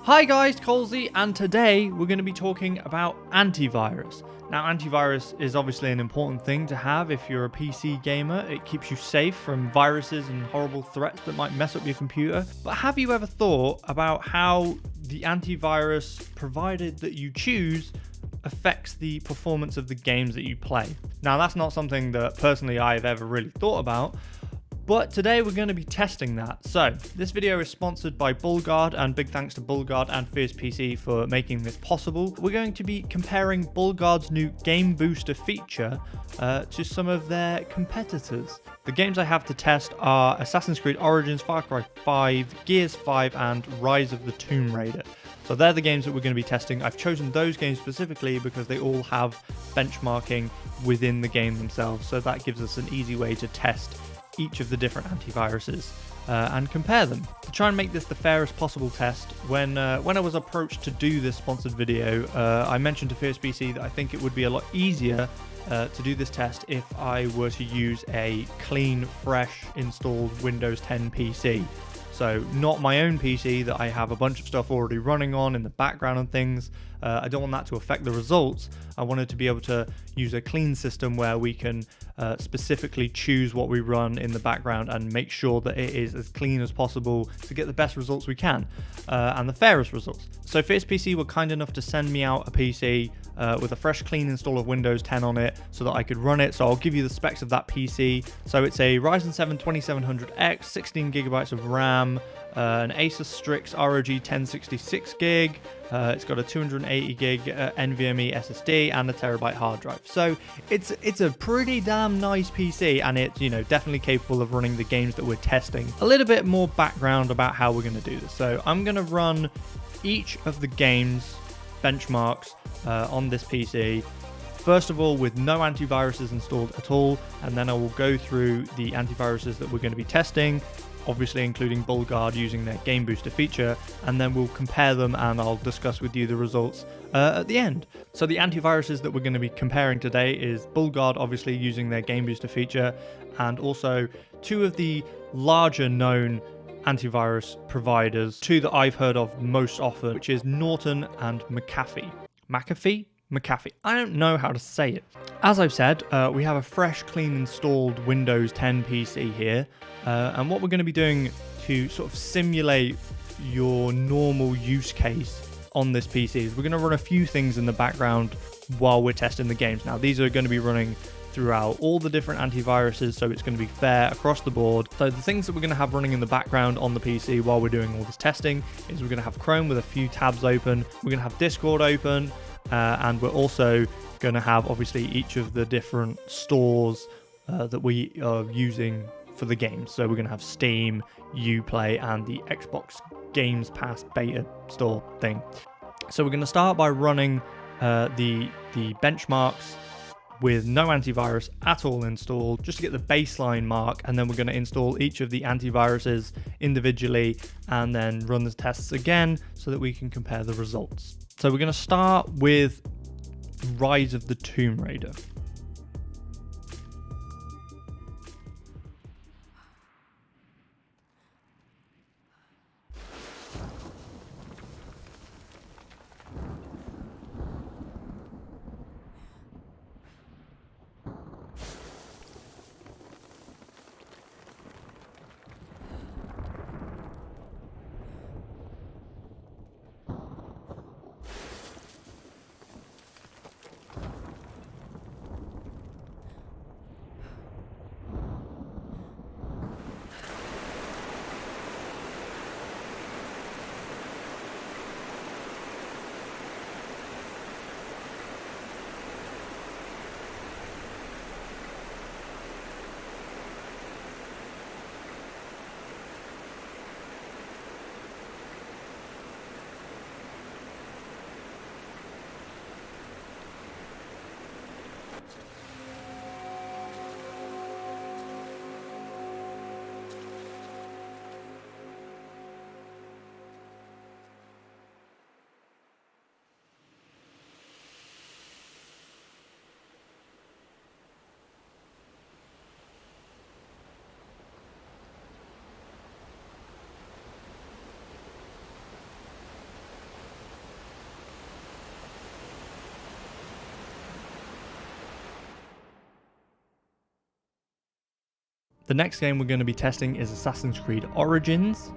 Hi guys, Colesy, and today we're going to be talking about antivirus. Now, antivirus is obviously an important thing to have if you're a PC gamer. It keeps you safe from viruses and horrible threats that might mess up your computer. But have you ever thought about how the antivirus provided that you choose affects the performance of the games that you play? Now, that's not something that personally I've ever really thought about, but today we're going to be testing that. So this video is sponsored by BullGuard, and big thanks to BullGuard and Fierce PC for making this possible. We're going to be comparing BullGuard's new game booster feature to some of their competitors. The games I have to test are Assassin's Creed Origins, Far Cry 5, Gears 5 and Rise of the Tomb Raider. So they're the games that we're going to be testing. I've chosen those games specifically because they all have benchmarking within the game themselves, so that gives us an easy way to test each of the different antiviruses and compare them. To try and make this the fairest possible test, when I was approached to do this sponsored video, I mentioned to Fierce PC that I think it would be a lot easier to do this test if I were to use a clean, fresh installed Windows 10 PC. So not my own PC that I have a bunch of stuff already running on in the background and things. I don't want that to affect the results. I wanted to be able to use a clean system where we can specifically choose what we run in the background and make sure that it is as clean as possible to get the best results we can and the fairest results. So Fierce PC were kind enough to send me out a PC with a fresh clean install of Windows 10 on it so that I could run it. So I'll give you the specs of that PC. So it's a Ryzen 7 2700X, 16 gigabytes of RAM, an Asus Strix ROG 1066 gig. It's got a 280 gig NVMe SSD and a terabyte hard drive. So it's a pretty damn nice PC, and it's, you know, definitely capable of running the games that we're testing. A little bit more background about how we're going to do this. So I'm going to run each of the games benchmarks on this PC. First of all, with no antiviruses installed at all, and then I will go through the antiviruses that we're going to be testing, obviously including BullGuard using their game booster feature, and then we'll compare them and I'll discuss with you the results at the end. So the antiviruses that we're going to be comparing today is BullGuard, obviously using their game booster feature, and also two of the larger known antivirus providers, two that I've heard of most often, which is Norton and McAfee. McAfee. I don't know how to say it. As I've said, we have a fresh, clean installed Windows 10 PC here, and what we're going to be doing to sort of simulate your normal use case on this PC is we're going to run a few things in the background while we're testing the games. Now, these are going to be running throughout all the different antiviruses, so it's going to be fair across the board. So the things that we're going to have running in the background on the PC while we're doing all this testing is we're going to have Chrome with a few tabs open, we're going to have Discord open, and we're also going to have obviously each of the different stores that we are using for the games. So we're going to have Steam, Uplay, and the Xbox Games Pass beta store thing. So we're going to start by running the benchmarks with no antivirus at all installed, just to get the baseline mark, and then we're going to install each of the antiviruses individually and then run the tests again so that we can compare the results. So we're going to start with Rise of the Tomb Raider. The next game we're going to be testing is Assassin's Creed Origins.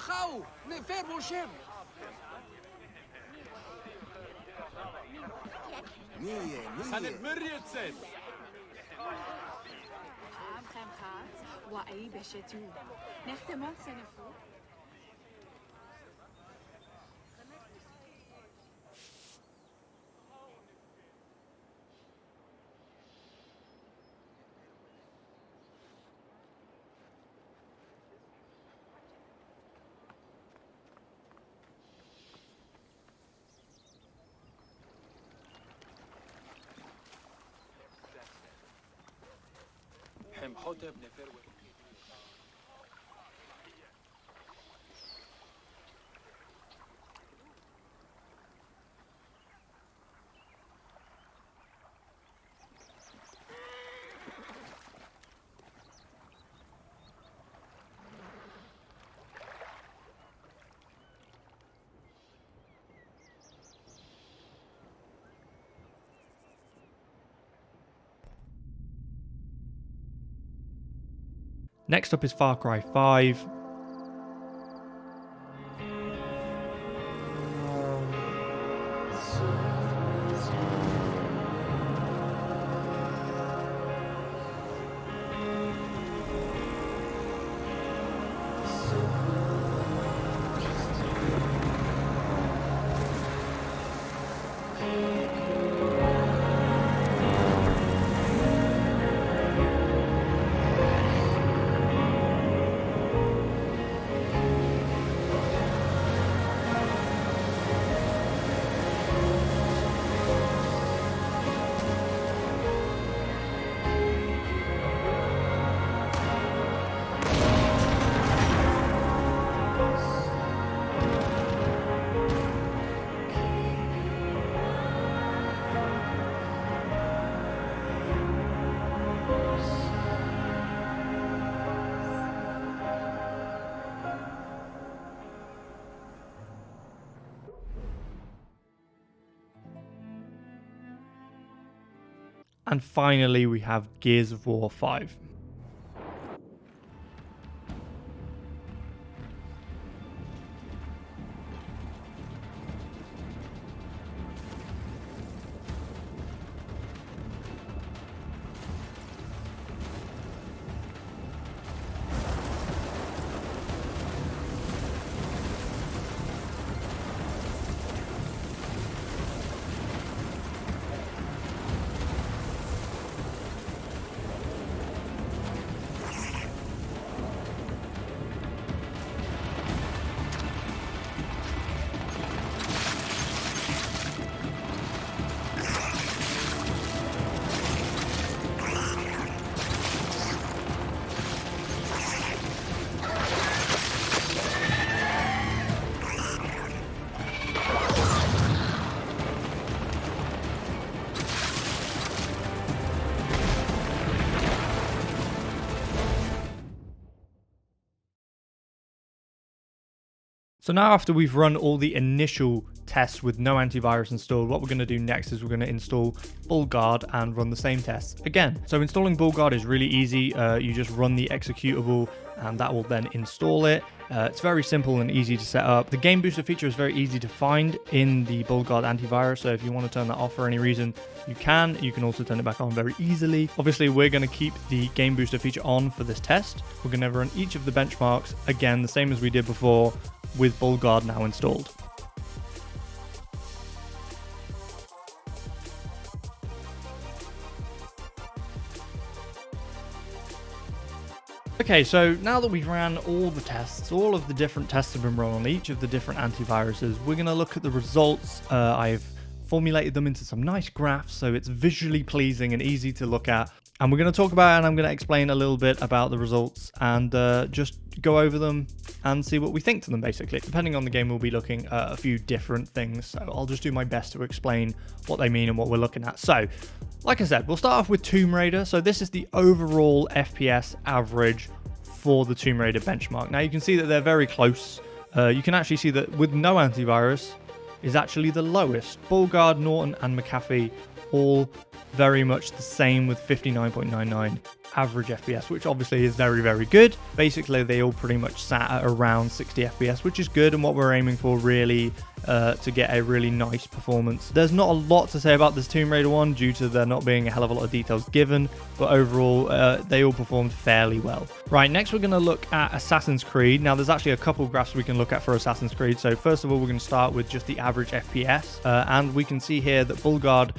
Gauw, ver Moshem. سنة مريت سن عام خمخات وأي بشتو نختمون سنفو حمحوتب نفر Next up is Far Cry 5. And finally, we have Gears of War 5. So now after we've run all the initial tests with no antivirus installed, what we're going to do next is we're going to install BullGuard and run the same tests again. So installing BullGuard is really easy. You just run the executable and that will then install it. It's very simple and easy to set up. The game booster feature is very easy to find in the BullGuard antivirus, so if you want to turn that off for any reason, you can. You can also turn it back on very easily. Obviously, we're going to keep the game booster feature on for this test. We're going to run each of the benchmarks, again, the same as we did before, with BullGuard now installed. Okay, so now that we've ran all the tests, all of the different tests have been run on each of the different antiviruses, we're going to look at the results. I've formulated them into some nice graphs, so it's visually pleasing and easy to look at. And we're going to talk about it, and I'm going to explain a little bit about the results and just go over them and see what we think to them, basically. Depending on the game, we'll be looking at a few different things, so I'll just do my best to explain what they mean and what we're looking at. So, like I said, we'll start off with Tomb Raider. So this is the overall FPS average for the Tomb Raider benchmark. Now you can see that they're very close. You can actually see that with no antivirus is actually the lowest. BullGuard, Norton and McAfee all very much the same with 59.99 average FPS, which obviously is very, very good. Basically, they all pretty much sat at around 60 FPS, which is good and what we're aiming for really to get a really nice performance. There's not a lot to say about this Tomb Raider one due to there not being a hell of a lot of details given, but overall they all performed fairly well. Right, next we're going to look at Assassin's Creed. Now there's actually a couple graphs we can look at for Assassin's Creed. So first of all, we're going to start with just the average FPS, and we can see here that BullGuard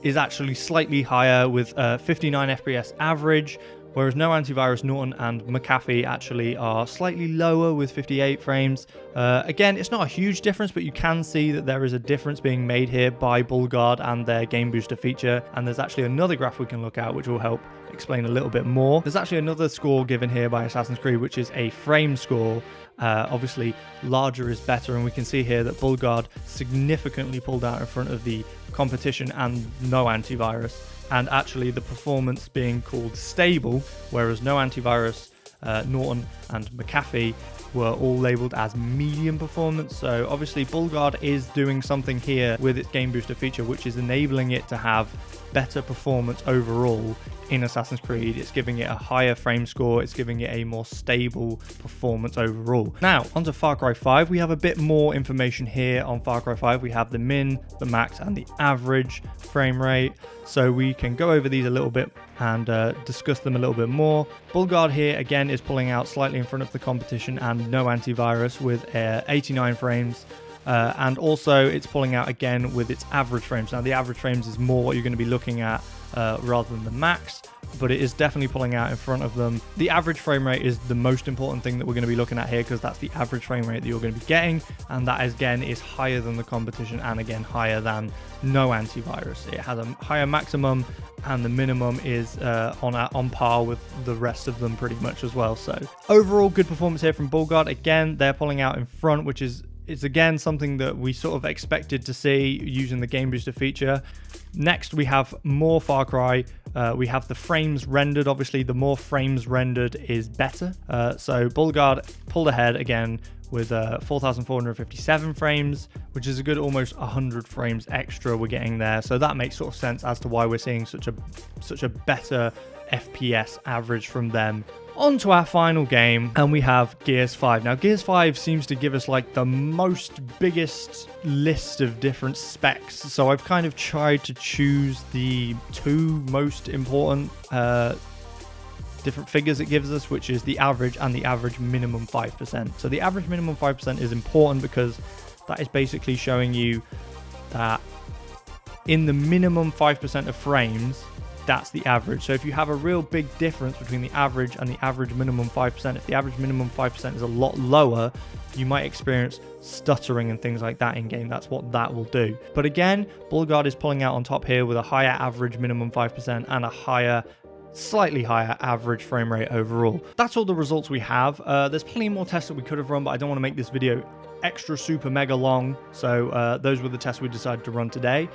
is actually slightly higher with 59 FPS average, whereas no antivirus, Norton and McAfee actually are slightly lower with 58 frames. Again, it's not a huge difference, but you can see that there is a difference being made here by BullGuard and their game booster feature. And there's actually another graph we can look at which will help explain a little bit more. There's actually another score given here by Assassin's Creed, which is a frame score. Obviously larger is better, and we can see here that BullGuard significantly pulled out in front of the competition and no antivirus, and actually the performance being called stable, whereas no antivirus, Norton and McAfee were all labeled as medium performance. So obviously BullGuard is doing something here with its game booster feature, which is enabling it to have better performance overall in Assassin's Creed. It's giving it a higher frame score, it's giving it a more stable performance overall. Now onto Far Cry 5. We have a bit more information here on Far Cry 5. We have the min, the max and the average frame rate, so we can go over these a little bit and discuss them a little bit more. BullGuard here again is pulling out slightly in front of the competition and no antivirus with 89 frames. And also it's pulling out again with its average frames. Now the average frames is more what you're going to be looking at rather than the max, but it is definitely pulling out in front of them. The average frame rate is the most important thing that we're going to be looking at here, because that's the average frame rate that you're going to be getting, and that again is higher than the competition and again higher than no antivirus. It has a higher maximum and the minimum is on par with the rest of them pretty much as well. So overall good performance here from BullGuard. Again, they're pulling out in front, which is again something that we sort of expected to see using the game booster feature. Next we have more Far Cry. We have the frames rendered. Obviously the more frames rendered is better, so BullGuard pulled ahead again with 4,457 frames, which is a good almost 100 frames extra we're getting there. So that makes sort of sense as to why we're seeing such a better FPS average from them. On to our final game, and we have Gears 5. Now, Gears 5 seems to give us like the biggest list of different specs. So I've kind of tried to choose the two most important different figures it gives us, which is the average and the average minimum 5%. So the average minimum 5% is important because that is basically showing you that in the minimum 5% of frames, that's the average. So if you have a real big difference between the average and the average minimum 5%, if the average minimum 5% is a lot lower, you might experience stuttering and things like that in game. That's what that will do. But again, BullGuard is pulling out on top here with a higher average minimum 5% and a slightly higher average frame rate overall. That's all the results we have. There's plenty more tests that we could have run, but I don't want to make this video extra super mega long, so those were the tests we decided to run today.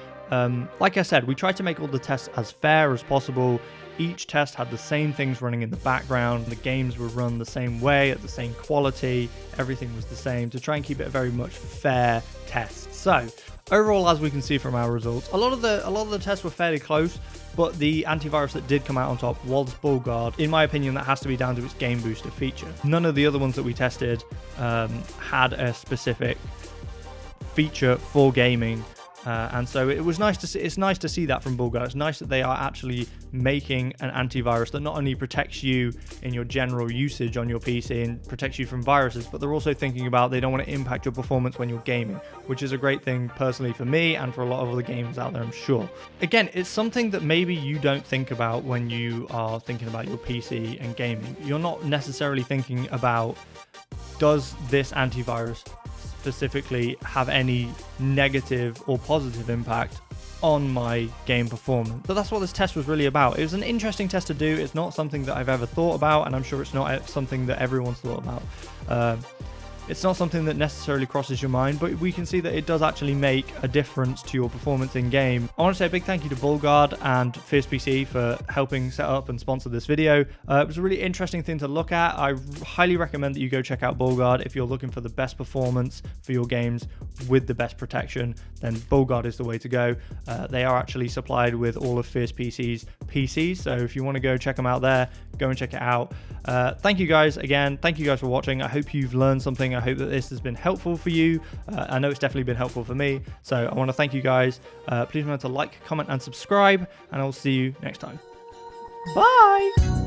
Like I said, we tried to make all the tests as fair as possible. Each test had the same things running in the background. The games were run the same way, at the same quality. Everything was the same to try and keep it a very much fair test. So Overall, as we can see from our results, a lot of the tests were fairly close, but the antivirus that did come out on top was BullGuard. In my opinion, that has to be down to its game booster feature. None of the other ones that we tested had a specific feature for gaming. And so it was nice to see. It's nice to see that from BullGuard. It's nice that they are actually making an antivirus that not only protects you in your general usage on your PC and protects you from viruses, but they're also thinking about they don't want to impact your performance when you're gaming, which is a great thing personally for me and for a lot of other gamers out there, I'm sure. Again, it's something that maybe you don't think about when you are thinking about your PC and gaming. You're not necessarily thinking about, does this antivirus specifically have any negative or positive impact on my game performance? But that's what this test was really about. It was an interesting test to do. It's not something that I've ever thought about, and I'm sure it's not something that everyone's thought about. It's not something that necessarily crosses your mind, but we can see that it does actually make a difference to your performance in game. I want to say a big thank you to BullGuard and Fierce PC for helping set up and sponsor this video. It was a really interesting thing to look at. I highly recommend that you go check out BullGuard if you're looking for the best performance for your games with the best protection. Then BullGuard is the way to go. They are actually supplied with all of Fierce PC's PCs, so if you want to go check them out there, go and check it out. Thank you guys again. Thank you guys for watching. I hope you've learned something. I hope that this has been helpful for you. I know it's definitely been helpful for me. So I want to thank you guys. Please remember to like, comment, and subscribe, and I'll see you next time. Bye!